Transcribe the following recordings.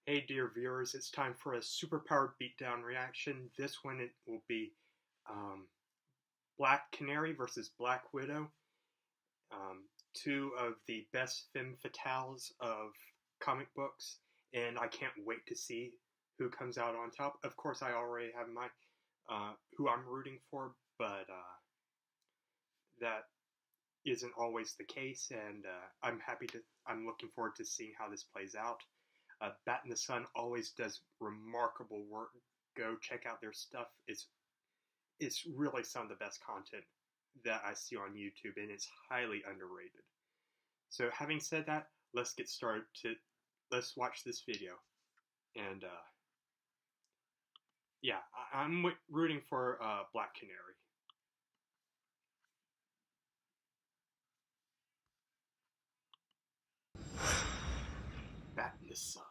Hey dear viewers, it's time for a superpowered beatdown reaction. This one it will be Black Canary versus Black Widow. Two of the best fem-fatales of comic books, and I can't wait to see who comes out on top. Of course, I already have my who I'm rooting for, but that isn't always the case, and I'm looking forward to seeing how this plays out. Batinthesun always does remarkable work. Go check out their stuff. It's really some of the best content that I see on YouTube, and it's highly underrated. So having said that, let's get started. Let's watch this video. And yeah, I'm rooting for Black Canary. Batinthesun.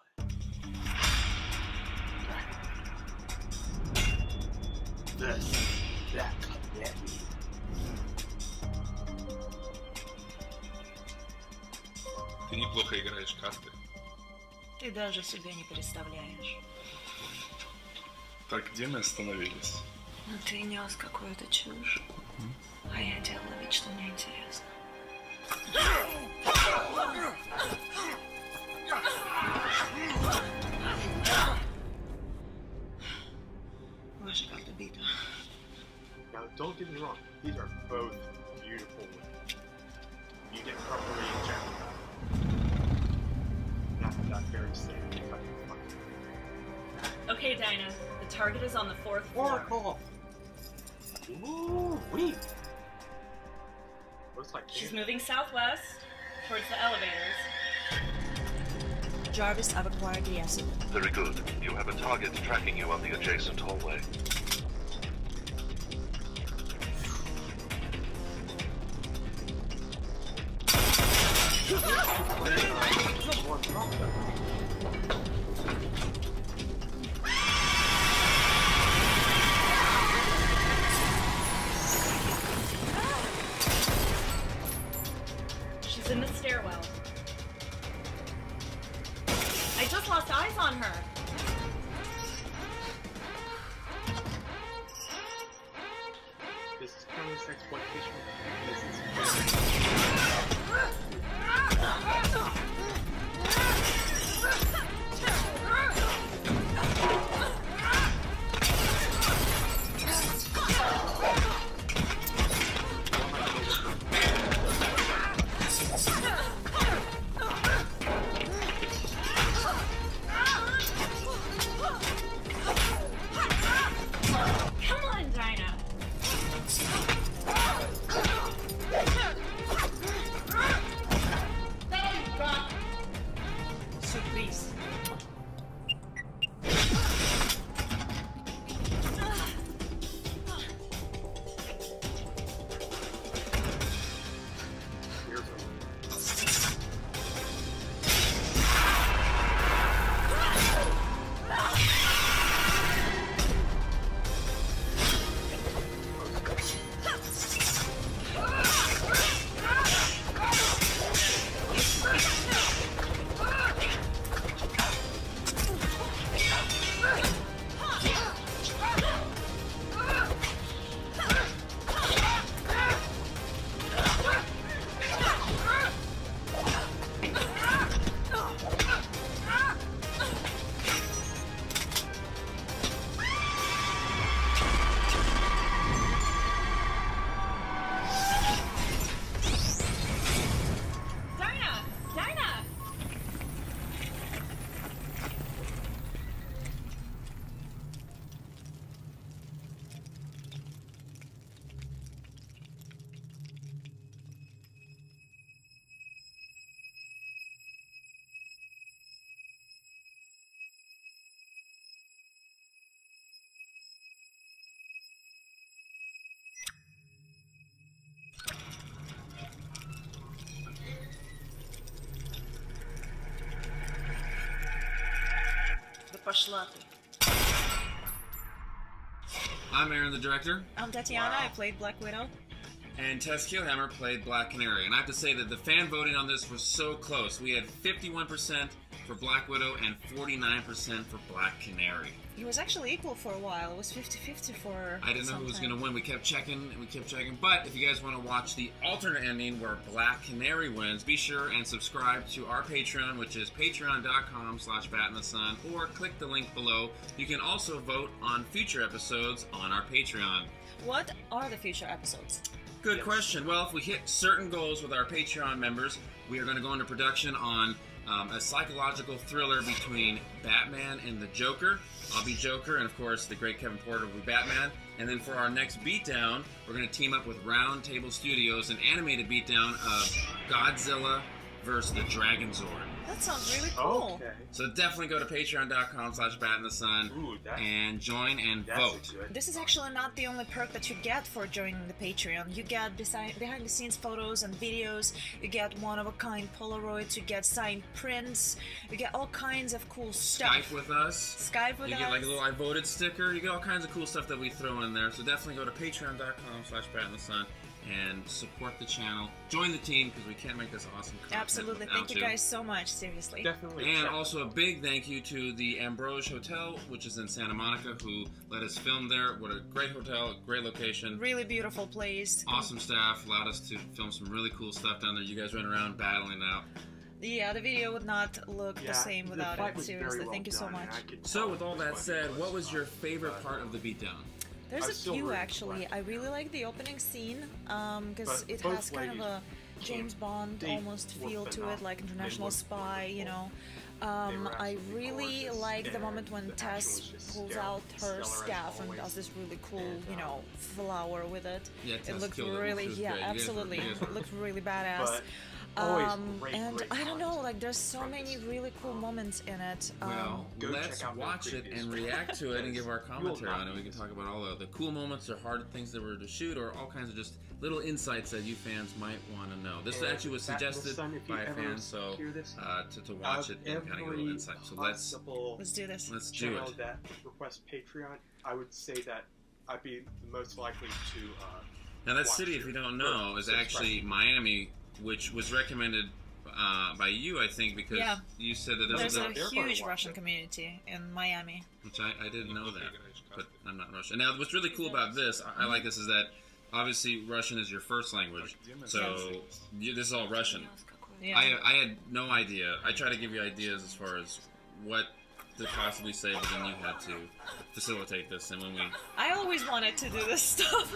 Black Canary. Ты неплохо играешь карты. Ты даже себе не представляешь. Так, где мы остановились? Ну ты нес какую-то чушь, а я делала вид, что мне интересно. Ваша карта бита. Now, don't get me wrong, these are both beautiful women. You get properly injected. Not that very safe. Okay, Dinah. The target is on the 4th floor. Oracle! Ooh, wait. Looks like She's moving southwest towards the elevators. Jarvis, I've acquired the asset. Very good. You have a target tracking you on the adjacent hallway. She's in the stairwell. I just lost eyes on her. This is kind of exploitation. This is Come on, Dinah. Surprise. Да пошла ты. I'm Aaron, the director. I'm Tatiana. I played Black Widow. And Tess Keelhammer played Black Canary. And I have to say that the fan voting on this was so close. We had 51% for Black Widow and 49% for Black Canary. It was actually equal for a while. It was 50-50 for I didn't know who was going to win. We kept checking and we kept checking. But if you guys want to watch the alternate ending where Black Canary wins, be sure and subscribe to our Patreon, which is patreon.com/Batinthesun, or click the link below. You can also vote on future episodes on our Patreon. What are the future episodes? Good question. Well, if we hit certain goals with our Patreon members, we are going to go into production on a psychological thriller between Batman and the Joker. I'll be Joker, and of course, the great Kevin Porter will be Batman. And then for our next beatdown, we're going to team up with Round Table Studios, an animated beatdown of Godzilla versus the Dragon Zord. That sounds really cool. Okay. So definitely go to patreon.com/Batinthesun and join and vote. This is actually not the only perk that you get for joining the Patreon. You get behind-the-scenes photos and videos, you get one-of-a-kind Polaroids, you get signed prints, you get all kinds of cool stuff. Skype with us. Skype with You us. get like a little I voted sticker. You get all kinds of cool stuff that we throw in there. So definitely go to patreon.com/Batinthesun and support the channel. Join the team because we can't make this awesome content. Absolutely. without Thank you guys so much. Seriously. Definitely. And also a big thank you to the Ambrose Hotel, which is in Santa Monica, who let us film there. What a great hotel, great location. Really beautiful place. Awesome staff, allowed us to film some really cool stuff down there. You guys running around battling out. Yeah, the video would not look the same without it. Seriously, thank you so much. So with all that said, what was your favorite part of the beatdown? There's a few actually. I really like the opening scene because it has kind of a James Bond almost feel to it, like International Spy, you know. I really like the moment when Tess pulls out her staff and does this really cool, you know, flower with it. Yeah, It looked really, yeah, absolutely. It looked really badass. And I don't know, like there's so many really cool moments in it. Well, let's watch it and react to it and give our commentary on it. We can talk about all the cool moments or hard things that were to shoot or all kinds of just little insights that you fans might want to know. This actually was suggested by a fan, so to watch it and kind of get a little insight. So let's do this. Let's do it. That request Patreon, I would say that I'd be the most likely to. Now that city, if you don't know, is actually Miami, which was recommended by you, I think, because you said that there's a huge Russian community in Miami. Which I didn't know that, but I'm not Russian. Now, what's really cool about this, I like this, is that obviously Russian is your first language, so this is all Russian. Yeah. I had no idea. I try to give you ideas as far as what to possibly say, but then you had to facilitate this, and when we... I always wanted to do this stuff.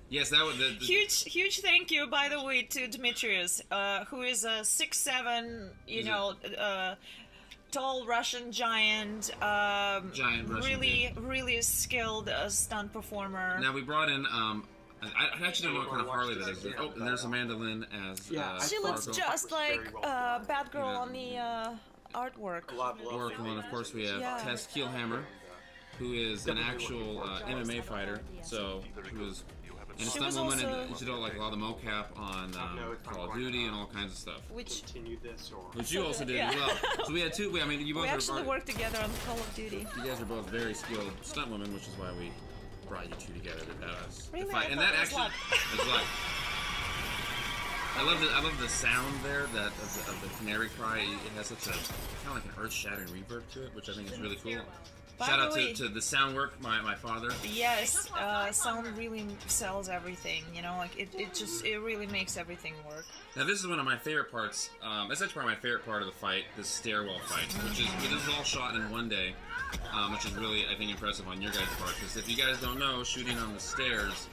Yes, that was huge thank you, by the way, to Demetrius, who is a 6'7", you know, tall Russian giant, giant Russian really skilled stunt performer. Now we brought in I actually don't know what kind of Harley that is. Oh, and there's Amanda Lynn as she looks just like Batgirl on the artwork. Oracle, and of course we have Tess Keelhammer, who is an actual MMA fighter. So she was and a stunt woman, and she did like a lot of the mocap on Call of Duty and all kinds of stuff. Which you also did as well. So we had two. I mean, you both actually worked together on Call of Duty. You guys are both very skilled stunt women, which is why we brought you two together to have us fight. And that actually is like. I love the sound there of the canary cry. It has such a kind of like an earth-shattering reverb to it, which I think is really cool. Shout out to the sound work, my father. Yes, sound really sells everything, you know, like it really makes everything work. Now this is one of my favorite parts, it's actually probably my favorite part of the fight, the stairwell fight, which is all shot in one day, which is really, I think, impressive on your guys' part, because if you guys don't know, shooting on the stairs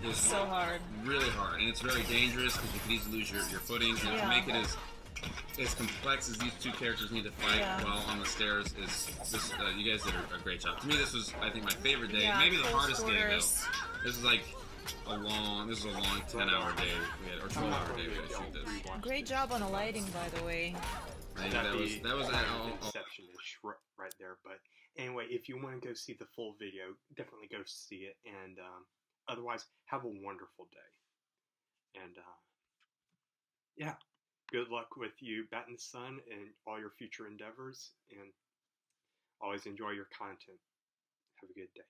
is so hard. Really hard, and it's very dangerous, because you can easily lose your footing, and to make it as complex as these two characters need to fight while on the stairs is this. You guys did a great job. To me, this was, I think, my favorite day. Maybe the hardest day though. This is like a long 10-hour day we had, or 12-hour day we had to shoot this. Great job on the lighting, by the way. That was Inception-ish right there. But anyway, if you want to go see the full video, definitely go see it. And otherwise, have a wonderful day. And yeah. Good luck with you, Batinthesun, and all your future endeavors, and always enjoy your content. Have a good day.